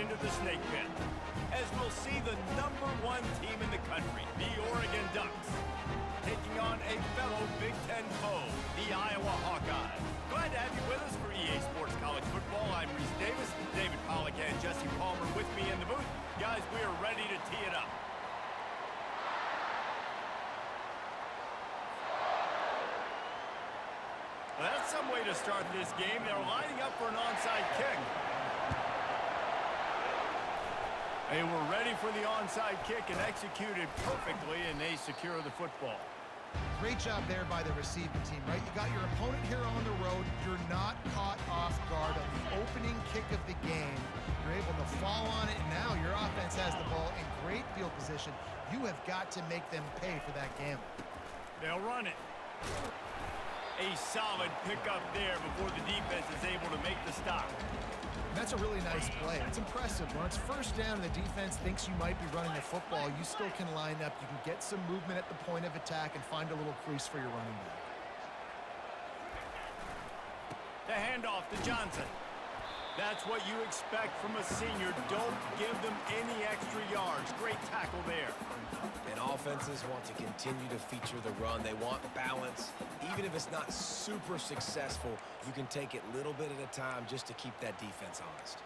into the snake pit, as we'll see the #1 team in the country, the Oregon Ducks, taking on a fellow Big Ten foe, the Iowa Hawkeyes. Glad to have you with us for EA Sports College Football. I'm Reese Davis, David Pollack and Jesse Palmer with me in the booth. Guys, we are ready to tee it up. Well, that's some way to start this game. They're lining up for an onside kick. They were ready for the onside kick and executed perfectly, and they secure the football. Great job there by the receiving team, right? You got your opponent here on the road. You're not caught off guard on the opening kick of the game. You're able to fall on it, and now your offense has the ball in great field position. You have got to make them pay for that gamble. They'll run it. A solid pickup there before the defense is able to make the stop. That's a really nice play. It's impressive. When it's first down and the defense thinks you might be running the football, you still can line up. You can get some movement at the point of attack and find a little crease for your running back. The handoff to Johnson. That's what you expect from a senior. Don't give them any extra yards. Great tackle there. And offenses want to continue to feature the run. They want balance. Even if it's not super successful, you can take it little bit at a time just to keep that defense honest.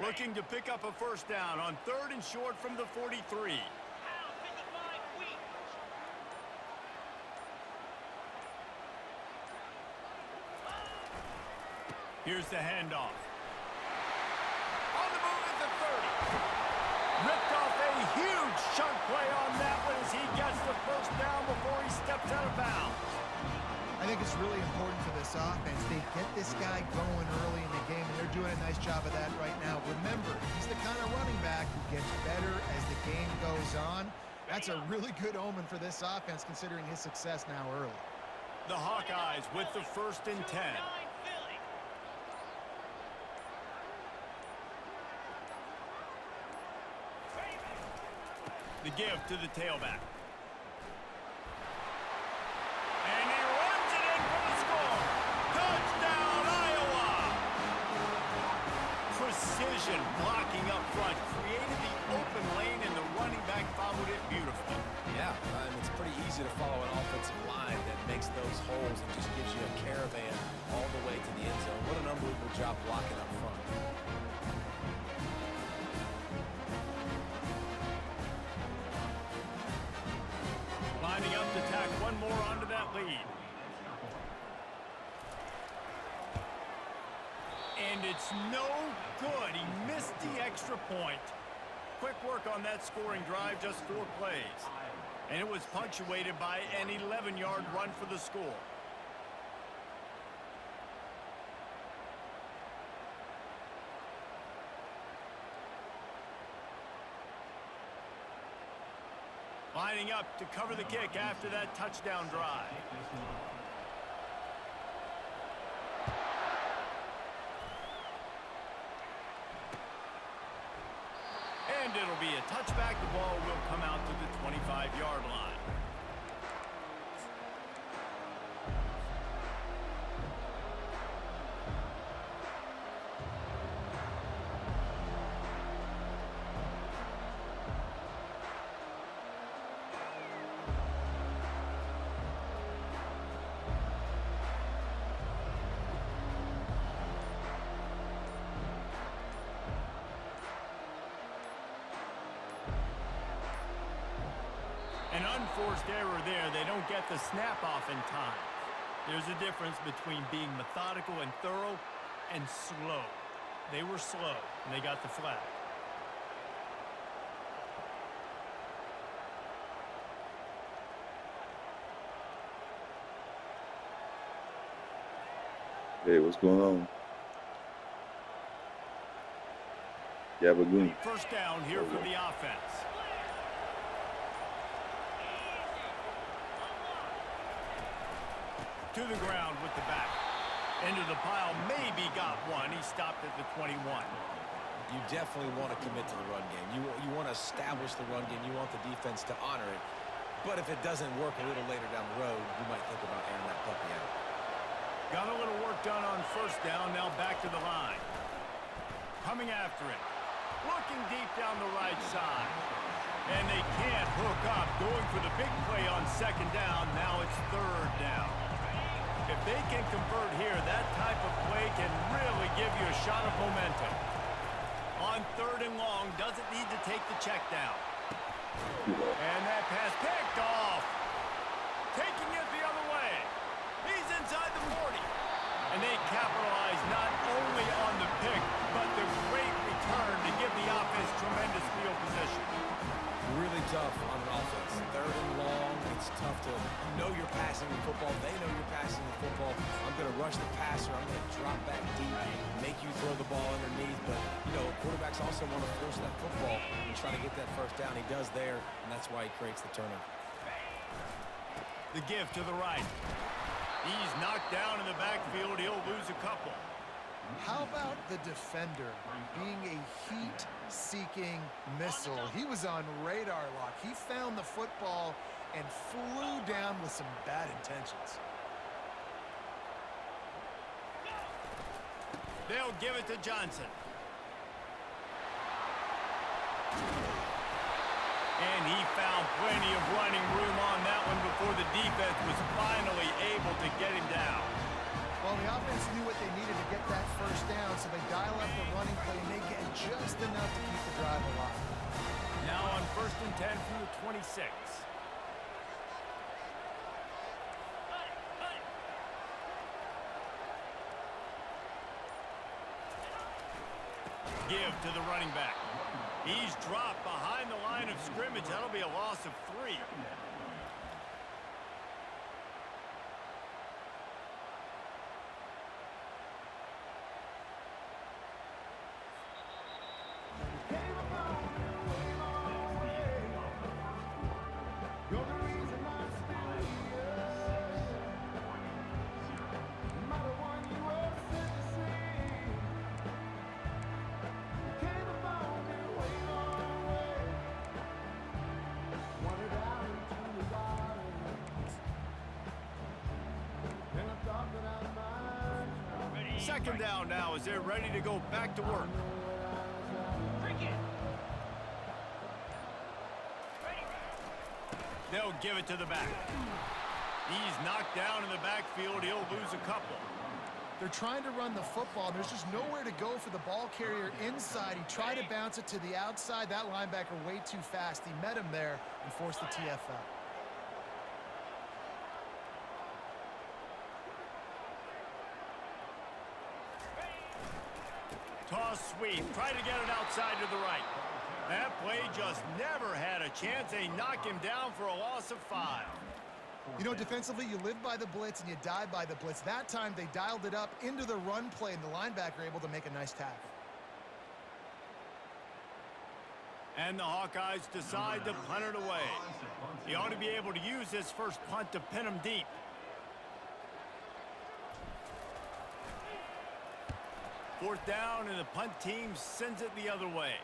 Looking to pick up a first down on 3rd and short from the 43. Here's the handoff. On the move at the 30. Ripped off a huge chunk play on that one as he gets the first down before he steps out of bounds. I think it's really important for this offense. They get this guy going early in the game, and they're doing a nice job of that right now. Remember, he's the kind of running back who gets better as the game goes on. That's a really good omen for this offense, considering his success now early. The Hawkeyes with the 1st and 10. The give to the tailback. And he runs it in for the score. Touchdown, Iowa! Precision blocking up front created the open lane, and the running back followed it beautifully. Yeah, it's pretty easy to follow an offensive line that makes those holes and just gives you a caravan all the way to the end zone. What an unbelievable job blocking up front. Lining up to tack one more onto that lead. And it's no good. He missed the extra point. Quick work on that scoring drive, just 4 plays. And it was punctuated by an 11-yard run for the score. Lining up to cover the kick after that touchdown drive. And it'll be a touchback. The ball will come out to the 25-yard line. An unforced error there. They don't get the snap off in time. There's a difference between being methodical and thorough and slow. They were slow, and they got the flag. Hey, what's going on? Yeah, but good. First down here for the offense. To the ground with the back. Into the pile, maybe got one. He stopped at the 21. You definitely want to commit to the run game. You want to establish the run game. You want the defense to honor it. But if it doesn't work a little later down the road, you might think about airing that puppy out. Got a little work done on first down. Now back to the line. coming after it. Looking deep down the right side. And they can't hook up, going for the big play on second down. Now it's third down. If they can convert here, that type of play can really give you a shot of momentum. On third and long, doesn't need to take the check down. And that pass picked off. Taking it the other way. He's inside the 40. And they capitalize not only on the pick, but the great return to give the offense tremendous field position. Really tough on an offense. Third and long, it's tough to know you're passing the football. They know you're passing the football. I'm going to rush the passer. I'm going to drop back deep, make you throw the ball underneath. But, you know, quarterbacks also want to force that football and try to get that first down. He does there, and that's why he creates the turnover. The give to the right. He's knocked down in the backfield. He'll lose a couple. How about the defender being a heat-seeking missile? He was on radar lock. He found the football and flew down with some bad intentions. They'll give it to Johnson. And he found plenty of running room on that one before the defense was finally able to get him down. Well, the offense knew what they needed to get that first down, so they dial up the running play, and they get just enough to keep the drive alive. Now on 1st and 10 from the 26. Give to the running back. He's dropped behind the line of scrimmage. That'll be a loss of 3. Second down now as they're ready to go back to work. They'll give it to the back. He's knocked down in the backfield. He'll lose a couple. They're trying to run the football, and there's just nowhere to go for the ball carrier inside. He tried to bounce it to the outside. That linebacker way too fast. He met him there and forced the TFL. Toss sweep. Try to get it outside to the right. That play just never had a chance. They knock him down for a loss of 5. You know, defensively, you live by the blitz and you die by the blitz. That time, they dialed it up into the run play, and the linebacker able to make a nice tackle. And the Hawkeyes decide to punt it away. He ought to be able to use his first punt to pin him deep. Fourth down, and the punt team sends it the other way.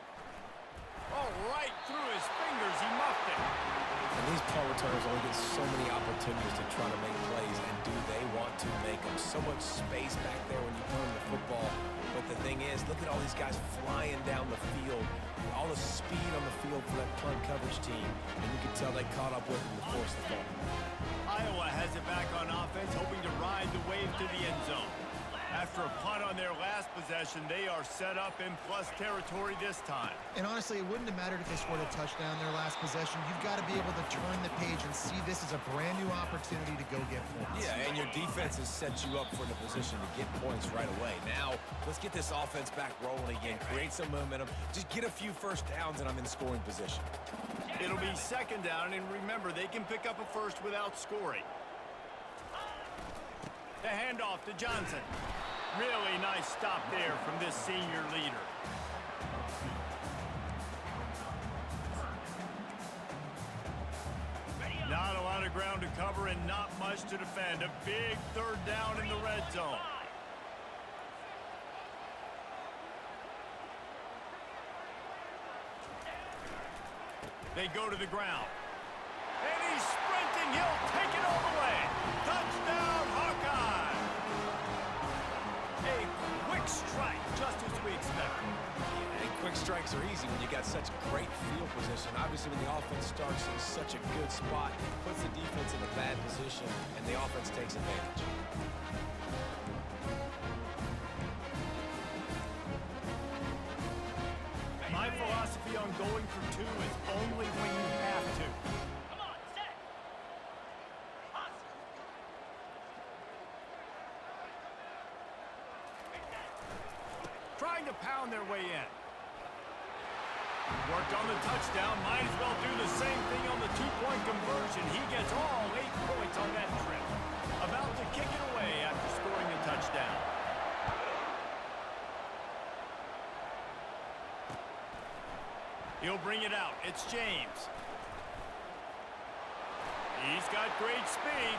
Oh, right through his fingers. He muffed it. And these punt returners only get so many opportunities to try to make plays, and do they want to make them? So much space back there when you punt the football. But the thing is, look at all these guys flying down the field. All the speed on the field for that punt coverage team. And you can tell they caught up with him to force the fumble. Iowa has it back on offense, hoping to ride the wave to the end zone. After a punt on their last possession, they are set up in plus territory this time. And honestly, it wouldn't have mattered if they scored a touchdown their last possession. You've got to be able to turn the page and see this as a brand new opportunity to go get points. Yeah, and your defense has set you up for the position to get points right away. Now, let's get this offense back rolling again, create some momentum, just get a few first downs, and I'm in scoring position. It'll be second down, and remember, they can pick up a first without scoring. The handoff to Johnson. Really nice stop there from this senior leader. Not a lot of ground to cover and not much to defend. A big third down in the red zone. They go to the ground. And he's sprinting. He'll take it all the way. Touchdown, Hawkeye! A quick strike, just as we expected. things are easy when you got such great field position. Obviously, when the offense starts in such a good spot, puts the defense in a bad position, and the offense takes advantage. My philosophy on going for two is only when you have to. Come on, set. Pass. Trying to pound their way in. Worked on the touchdown. Might as well do the same thing on the two-point conversion. He gets all 8 points on that trip. About to kick it away after scoring the touchdown. He'll bring it out. It's James. He's got great speed.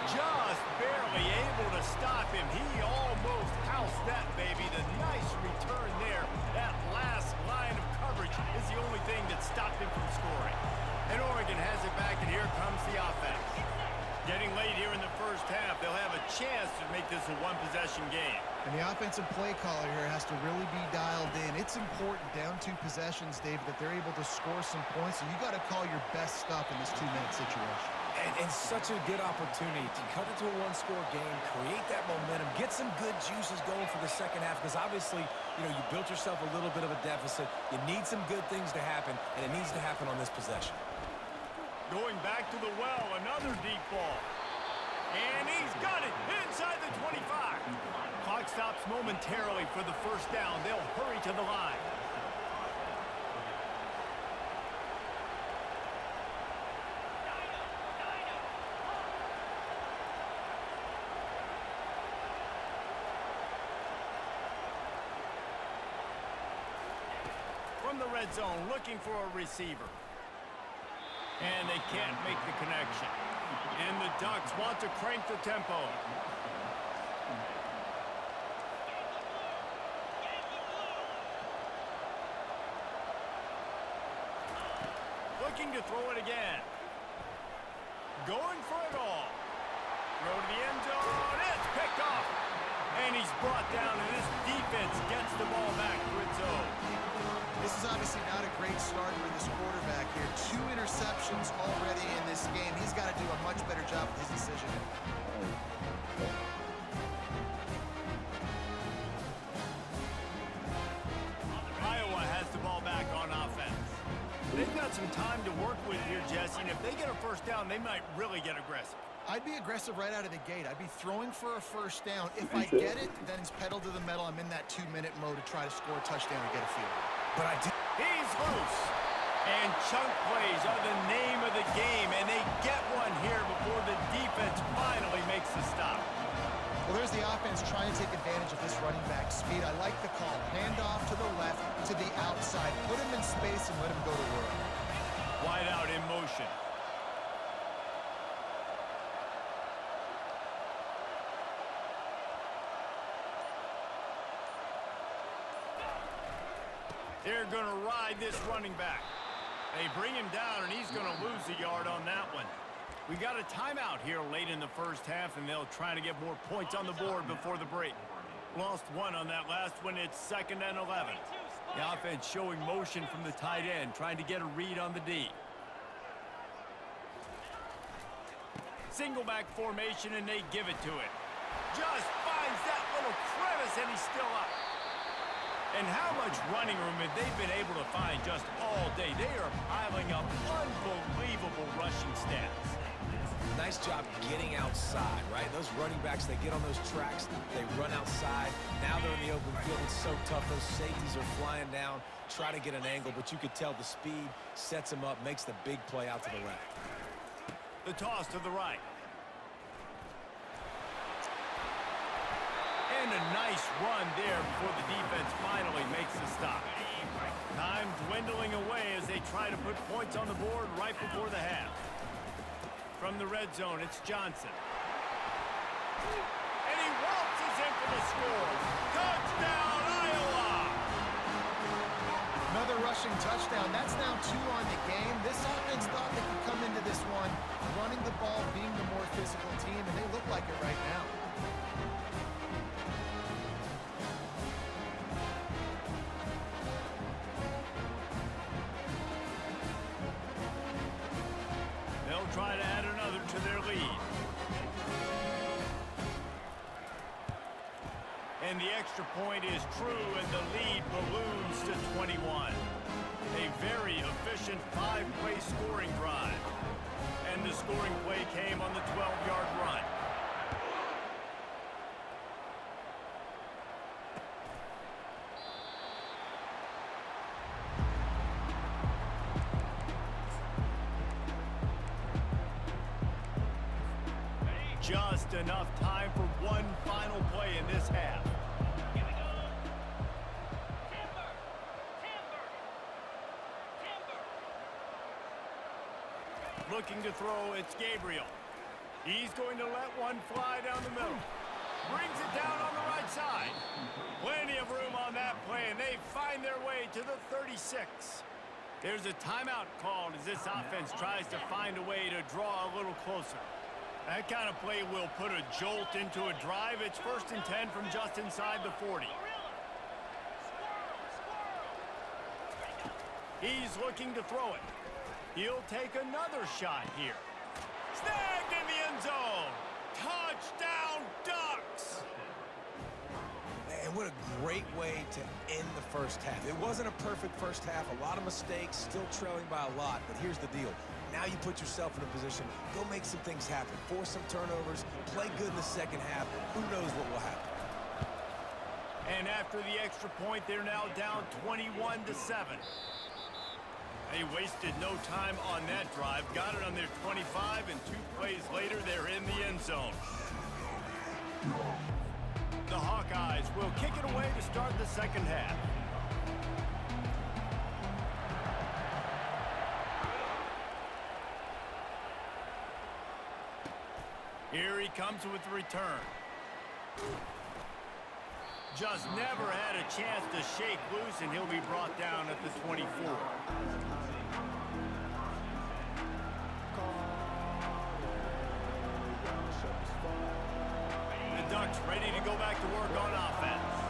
Just barely able to stop him. He almost housed that baby. The nice return there. That last line of coverage is the only thing that stopped him from scoring. And Oregon has it back, and here comes the offense. Getting late here in the first half, they'll have a chance to make this a one-possession game. And the offensive play caller here has to really be dialed in. It's important down 2 possessions, David, that they're able to score some points. So you got to call your best stuff in this 2-minute situation. And such a good opportunity to cut it to a one-score game, create that momentum, get some good juices going for the second half, because obviously, you know, you built yourself a little bit of a deficit. You need some good things to happen, and it needs to happen on this possession. Going back to the well, another deep ball. And he's got it inside the 25. Clock stops momentarily for the first down. They'll hurry to the line. From the red zone, looking for a receiver. And they can't make the connection. And the Ducks want to crank the tempo. Looking to throw it again. Going for it all. Throw to the end zone. It's picked off. And he's brought down, and this defense gets the ball back for its own. This is obviously not a great start for this quarterback here. 2 interceptions already in this game. He's got to do a much better job with his decision. Iowa has the ball back on offense. They've got some time to work with here, Jesse, and if they get a first down, they might really get aggressive. I'd be aggressive right out of the gate. I'd be throwing for a first down. If I get it, then it's pedal to the metal. I'm in that 2-minute mode to try to score a touchdown and get a field. But I do. He's loose. And chunk plays are the name of the game, and they get one here before the defense finally makes the stop. Well, there's the offense trying to take advantage of this running back speed. I like the call. Hand off to the left, to the outside. Put him in space and let him go to work. Wide out in motion. They're going to ride this running back. They bring him down, and he's going to lose a yard on that one. We got a timeout here late in the first half, and they'll try to get more points on the board before the break. Lost one on that last one. It's 2nd and 11. The offense showing motion from the tight end, trying to get a read on the D. Single back formation, and they give it to it. Just finds that little crevice, and he's still up. And how much running room have they been able to find just all day? They are piling up unbelievable rushing stats. Nice job getting outside, right? Those running backs, they get on those tracks, they run outside. Now they're in the open field. It's so tough. Those safeties are flying down, try to get an angle, but you could tell the speed sets them up, makes the big play out to the left. The toss to the right. And a nice run there before the defense finally makes the stop. Time dwindling away as they try to put points on the board right before the half. From the red zone, it's Johnson. And he waltzes in for the score. Touchdown, Iowa! Another rushing touchdown. That's now 2 on the game. This offense thought they could come into this one running the ball, being the more physical team, and they look like it right now. And the extra point is true, and the lead balloons to 21. A very efficient 5-play scoring drive. And the scoring play came on the 12-yard run. Just enough time for one final play in this half. Here we go. Timber. Looking to throw, it's Gabriel. He's going to let one fly down the middle. Brings it down on the right side. Plenty of room on that play, and they find their way to the 36. There's a timeout called as this offense tries to find a way to draw a little closer. That kind of play will put a jolt into a drive. It's 1st and 10 from just inside the 40. He's looking to throw it. He'll take another shot here. Snagged in the end zone. Touchdown, Ducks! And what a great way to end the first half. It wasn't a perfect first half. A lot of mistakes, still trailing by a lot. But here's the deal. Now you put yourself in a position, go make some things happen. Force some turnovers, play good in the second half. Who knows what will happen? And after the extra point, they're now down 21-7. They wasted no time on that drive. Got it on their 25, and 2 plays later, they're in the end zone. The Hawkeyes will kick it away to start the second half. Here he comes with the return. Just never had a chance to shake loose, and he'll be brought down at the 24. The Ducks ready to go back to work on offense.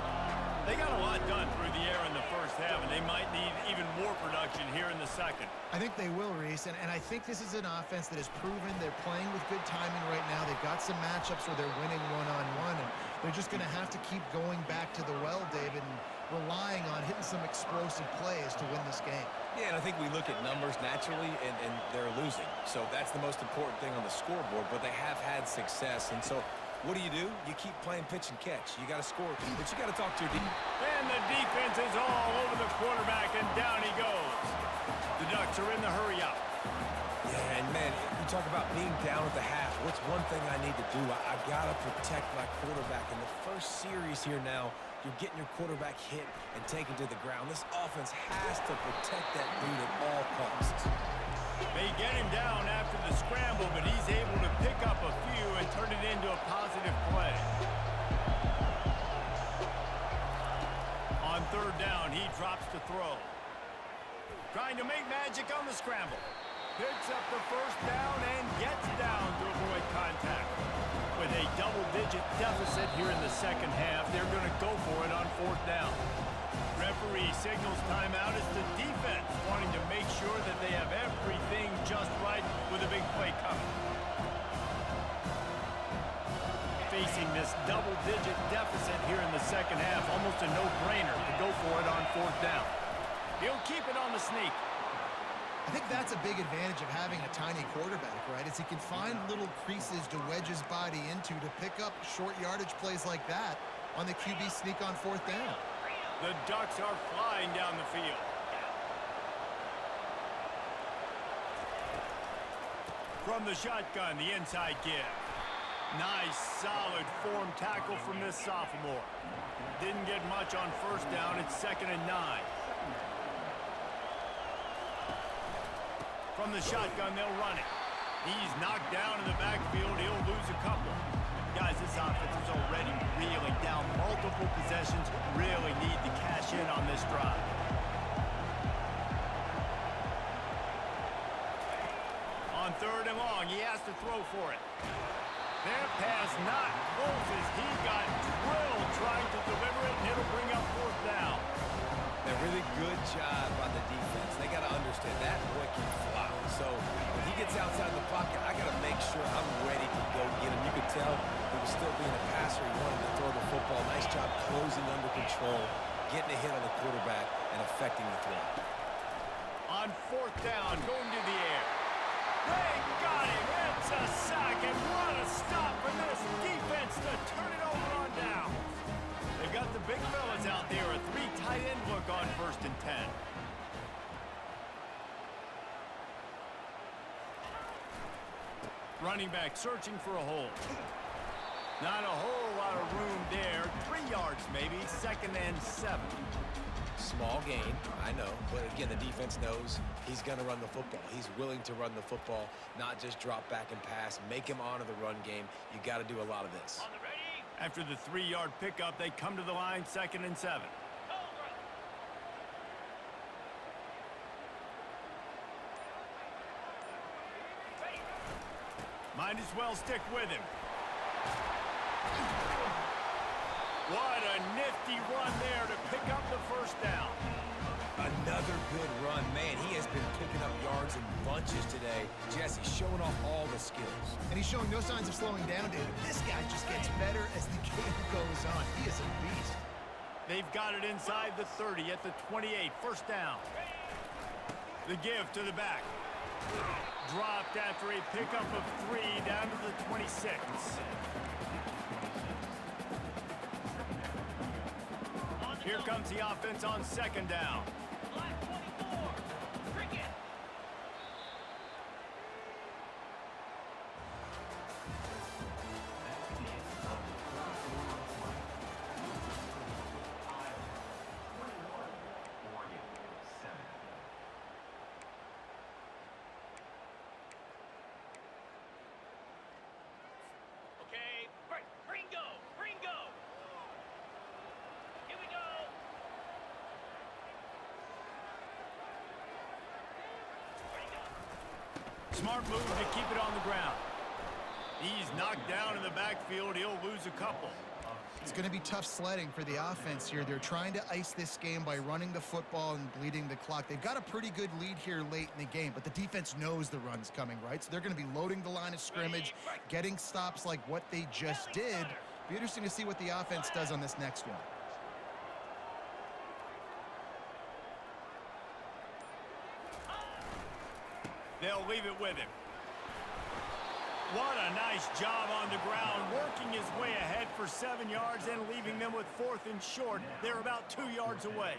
They got a lot done through the air in the first half, and they might need even more production here in the second. I think they will, Reese, and I think this is an offense that has proven they're playing with good timing right now. They've got some matchups where they're winning one-on-one, and they're just going to have to keep going back to the well, David, and relying on hitting some explosive plays to win this game. Yeah, and I think we look at numbers naturally, and they're losing. So that's the most important thing on the scoreboard, but they have had success. And so what do? You keep playing pitch and catch. You got to score, but you got to talk to your defense. And the defense is all over the quarterback, and down he goes. The Ducks are in the hurry up. Yeah, and man, you talk about being down at the half. What's one thing I need to do? I got to protect my quarterback. In the first series here now, you're getting your quarterback hit and taken to the ground. This offense has to protect that dude at all costs. They get him down after the scramble, but he's able to pick up a few and turn it into a positive play. On 3rd down, he drops to throw. Trying to make magic on the scramble. Picks up the 1st down and gets down to avoid contact. With a double-digit deficit here in the second half, they're going to go for it on 4th down. Referee signals timeout as the defense wanting to make sure that they have everything just right with a big play coming. Facing this double-digit deficit here in the second half, almost a no-brainer to go for it on 4th down. He'll keep it on the sneak. I think that's a big advantage of having a tiny quarterback, right? Is he can find little creases to wedge his body into to pick up short yardage plays like that on the QB sneak on 4th down. The Ducks are flying down the field. From the shotgun, the inside give. Nice, solid form tackle from this sophomore. Didn't get much on 1st down. It's 2nd and 9. From the shotgun, they'll run it. He's knocked down in the backfield. He'll lose a couple. Guys, this offense is already reeling down multiple possessions. Really need to cash in on this drive. On 3rd and long, he has to throw for it. Their pass not close as he got drilled trying to deliver it, and it'll bring up 4th down. A really good job on the defense. They got to understand that boy can fly. So when he gets outside the pocket, I got to make sure I'm ready to go get him. You could tell he was still being a passer. He wanted to throw the football. Nice job closing under control, getting a hit on the quarterback, and affecting the throw. On fourth down, going to the air. They got him. It's a sack, and what a stop for this defense to turn it over on down. They've got the big fellas out there. A 3 tight end look on 1st and 10. Running back searching for a hole. Not a whole lot of room there. 3 yards maybe. 2nd and 7. Small gain, I know, but again, the defense knows he's going to run the football. He's willing to run the football, not just drop back and pass, make him honor the run game. You got to do a lot of this. On the ready. After the 3-yard pickup, they come to the line, 2nd and 7. Might as well stick with him. What a nifty run there to pick up the 1st down. Another good run. Man, he has been picking up yards in bunches today. Jesse showing off all the skills. And he's showing no signs of slowing down, David. This guy just gets better as the game goes on. He is a beast. They've got it inside the 30 at the 28. 1st down. The give to the back. Dropped after a pickup of 3 down to the 26. Here comes the offense on 2nd down. Black 24. Cricket. Okay, Ringo. Here we go. Smart move to keep it on the ground. He's knocked down in the backfield. He'll lose a couple. It's going to be tough sledding for the offense here. They're trying to ice this game by running the football and bleeding the clock. They've got a pretty good lead here late in the game, but the defense knows the run's coming, right? So they're going to be loading the line of scrimmage, getting stops like what they just did. Be interesting to see what the offense does on this next one. They'll leave it with him. What a nice job on the ground, working his way ahead for 7 yards and leaving them with 4th and short. They're about 2 yards away.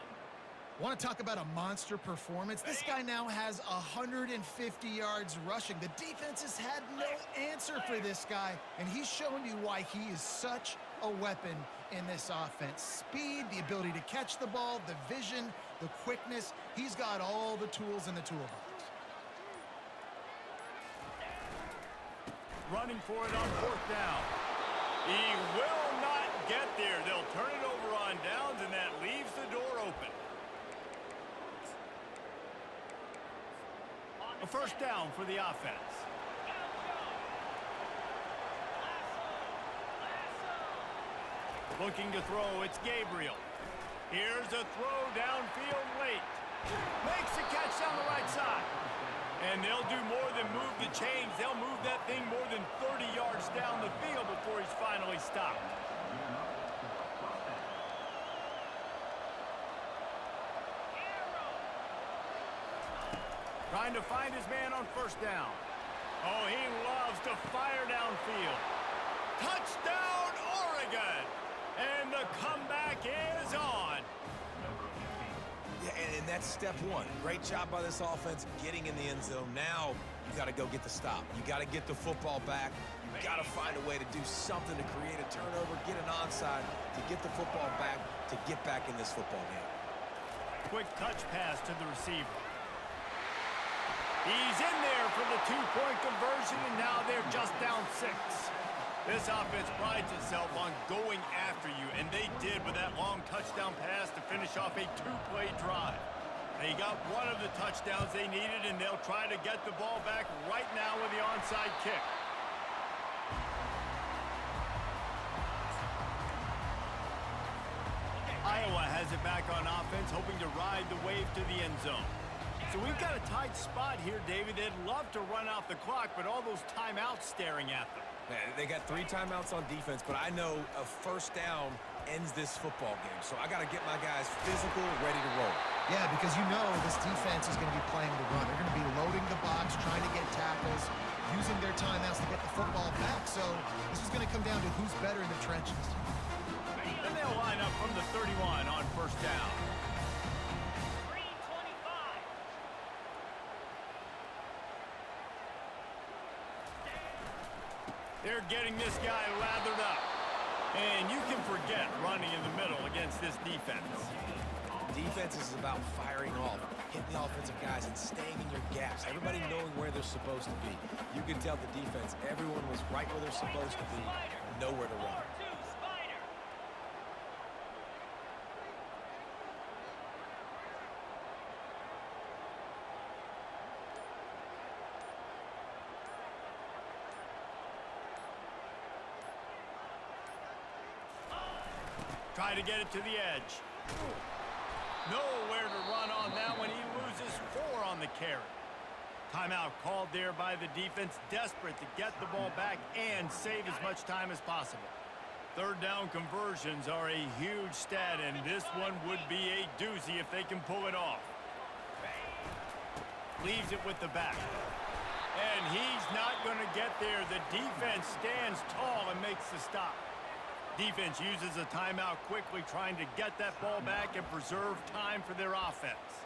Want to talk about a monster performance? This guy now has 150 yards rushing. The defense has had no answer for this guy, and he's showing you why he is such a weapon in this offense. Speed, the ability to catch the ball, the vision, the quickness. He's got all the tools in the toolbox. Running for it on 4th down. He will not get there. They'll turn it over on downs, and that leaves the door open. A 1st down for the offense. Looking to throw, it's Gabriel. Here's a throw downfield late. Makes the catch down the right side. And they'll do more than move the chains. They'll move that thing more than 30 yards down the field before he's finally stopped. Trying to find his man on 1st down. Oh, he loves to fire downfield. Touchdown, Oregon! And the comeback is on. Yeah, and that's step one. Great job by this offense getting in the end zone. Now you got to go get the stop. You got to get the football back. You got to find a way to do something to create a turnover, get an onside, to get the football back, to get back in this football game. Quick touch pass to the receiver. He's in there for the 2-point conversion, and now they're just down 6. This offense prides itself on going after you, and they did with that long touchdown pass to finish off a 2-play drive. They got one of the touchdowns they needed, and they'll try to get the ball back right now with the onside kick. Iowa has it back on offense, hoping to ride the wave to the end zone. So we've got a tight spot here, David. They'd love to run out the clock, but all those timeouts staring at them. They got 3 timeouts on defense, but I know a 1st down ends this football game. So I got to get my guys physical, ready to roll. Yeah, because you know this defense is going to be playing the run. They're going to be loading the box, trying to get tackles, using their timeouts to get the football back. So this is going to come down to who's better in the trenches. And they'll line up from the 31 on first down. Green 25. They're getting this guy lathered up. And you can forget running in the middle against this defense. Defense is about firing off, hitting the offensive guys, and staying in your gaps. Everybody knowing where they're supposed to be. You can tell the defense, everyone was right where they're supposed to be, nowhere to run. 2 Spider. Try to get it to the edge. Nowhere to run on that one. He loses 4 on the carry. Timeout called there by the defense, desperate to get the ball back and save as much time as possible. Third down conversions are a huge stat, and this one would be a doozy if they can pull it off. Leaves it with the back. And he's not going to get there. The defense stands tall and makes the stop. Defense uses a timeout quickly, trying to get that ball back and preserve time for their offense.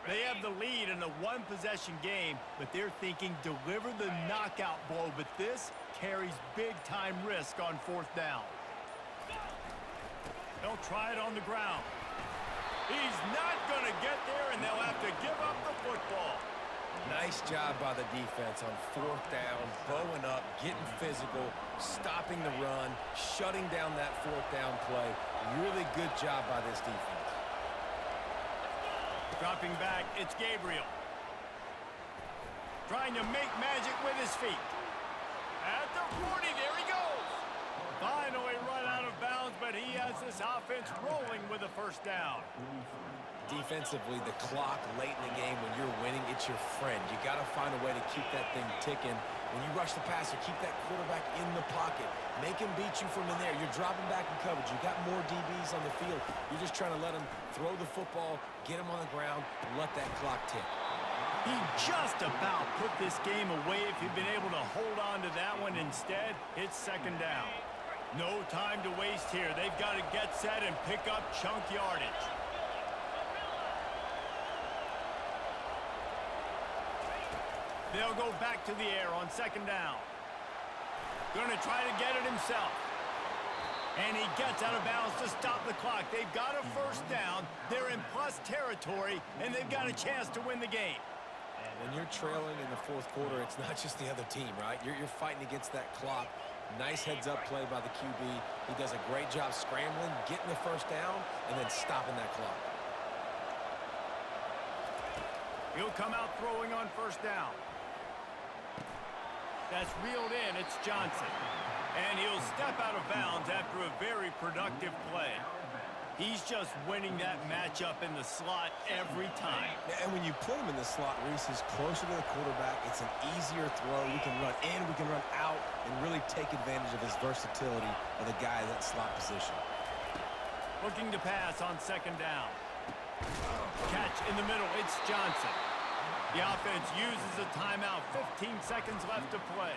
They have the lead in a one-possession game, but they're thinking deliver the knockout blow, but this carries big-time risk on fourth down. They'll try it on the ground. He's not going to get there, and they'll have to give up the football. Nice job by the defense on fourth down, bowing up, getting physical, stopping the run, shutting down that fourth down play. Really good job by this defense. Dropping back, it's Gabriel. Trying to make magic with his feet. At the 40, there he goes. Finally run out of bounds, but he has this offense rolling with a first down. Defensively, the clock late in the game when you're winning, it's your friend. You got to find a way to keep that thing ticking. When you rush the passer, keep that quarterback in the pocket. Make him beat you from in there. You're dropping back in coverage. You got more DBs on the field. You're just trying to let him throw the football, get him on the ground, and let that clock tick. He just about put this game away if he'd been able to hold on to that one. Instead, it's second down. No time to waste here. They've got to get set and pick up chunk yardage. They'll go back to the air on second down. Going to try to get it himself. And he gets out of bounds to stop the clock. They've got a first down. They're in plus territory, and they've got a chance to win the game. When you're trailing in the fourth quarter, it's not just the other team, right? You're fighting against that clock. Nice heads-up play by the QB. He does a great job scrambling, getting the first down, and then stopping that clock. He'll come out throwing on first down. That's reeled in. It's Johnson. And he'll step out of bounds after a very productive play. He's just winning that matchup in the slot every time. And when you put him in the slot, Reese is closer to the quarterback. It's an easier throw. We can run in, we can run out, and really take advantage of his versatility of the guy in that slot position. Looking to pass on second down. Catch in the middle. It's Johnson. The offense uses a timeout. 15 seconds left to play.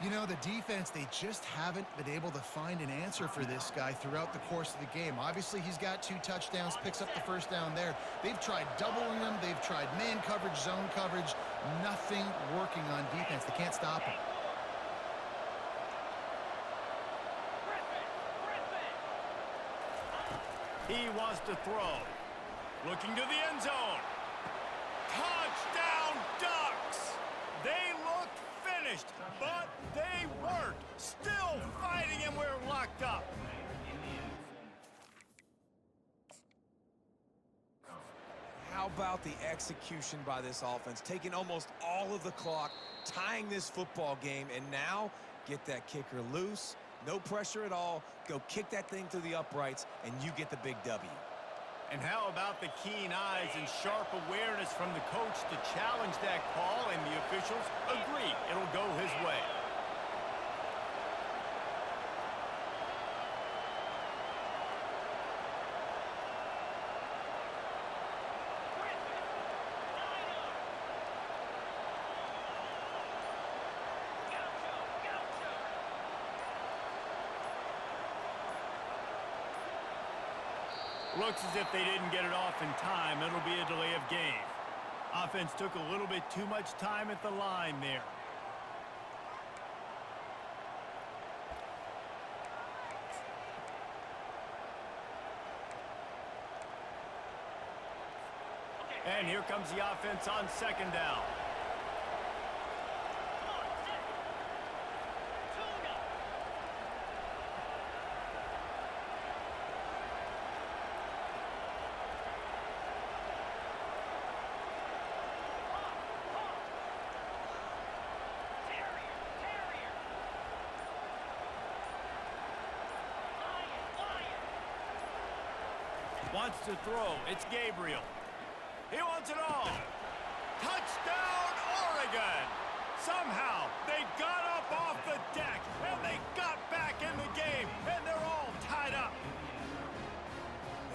You know, the defense, they just haven't been able to find an answer for this guy throughout the course of the game. Obviously, he's got 2 touchdowns, picks up the first down there. They've tried doubling him. They've tried man coverage, zone coverage. Nothing working on defense. They can't stop him. He wants to throw. Looking to the end zone. Touchdown, Ducks! They looked finished, but they weren't. Still fighting, and we're locked up. How about the execution by this offense? Taking almost all of the clock, tying this football game, and now get that kicker loose. No pressure at all. Go kick that thing through the uprights, and you get the big W. And how about the keen eyes and sharp awareness from the coach to challenge that call, and the officials agree it'll go his way. Looks as if they didn't get it off in time. It'll be a delay of game. Offense took a little bit too much time at the line there. And here comes the offense on second down. Wants to throw. It's Gabriel. He wants it all. Touchdown, Oregon! Somehow, they got up off the deck, and they got back in the game, and they're all tied up.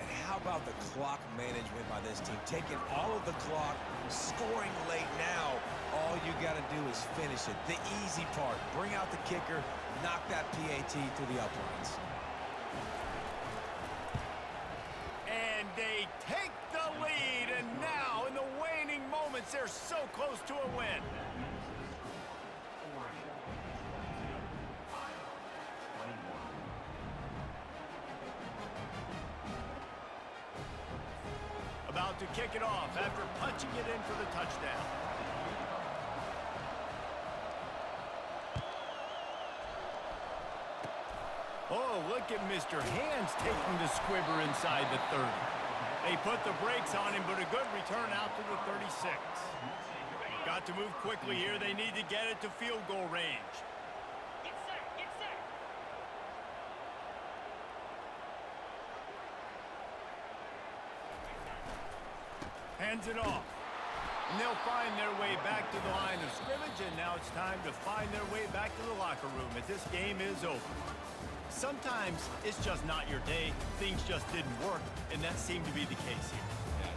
And how about the clock management by this team? Taking all of the clock, scoring late now. All you got to do is finish it. The easy part. Bring out the kicker, knock that PAT through the uprights. And they take the lead, and now in the waning moments, they're so close to a win. About to kick it off after punching it in for the touchdown. Oh, look at Mr. Hands taking the squibber inside the 30. They put the brakes on him, but a good return out to the 36. Got to move quickly here. They need to get it to field goal range. Get set, get set. Hands it off. And they'll find their way back to the line of scrimmage, and now it's time to find their way back to the locker room as this game is over. Sometimes it's just not your day. Things just didn't work, and that seemed to be the case here.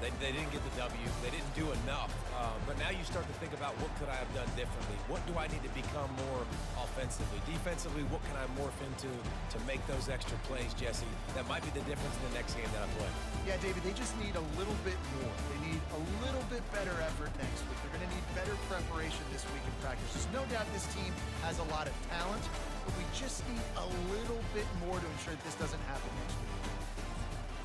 Yeah, they didn't get the W. They didn't do enough. But now you start to think about, what could I have done differently? What do I need to become more offensively? Defensively, what can I morph into to make those extra plays, Jesse? That might be the difference in the next game that I play. Yeah, David, they just need a little bit more. They need a little bit better effort next week. They're going to need better preparation this week in practice. There's no doubt this team has a lot of talent, but we just need a little bit more to ensure that this doesn't happen next week.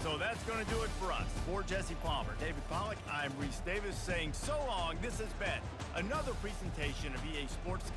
So that's going to do it for us. For Jesse Palmer, David Pollack, I'm Reese Davis saying so long. This has been another presentation of EA Sports.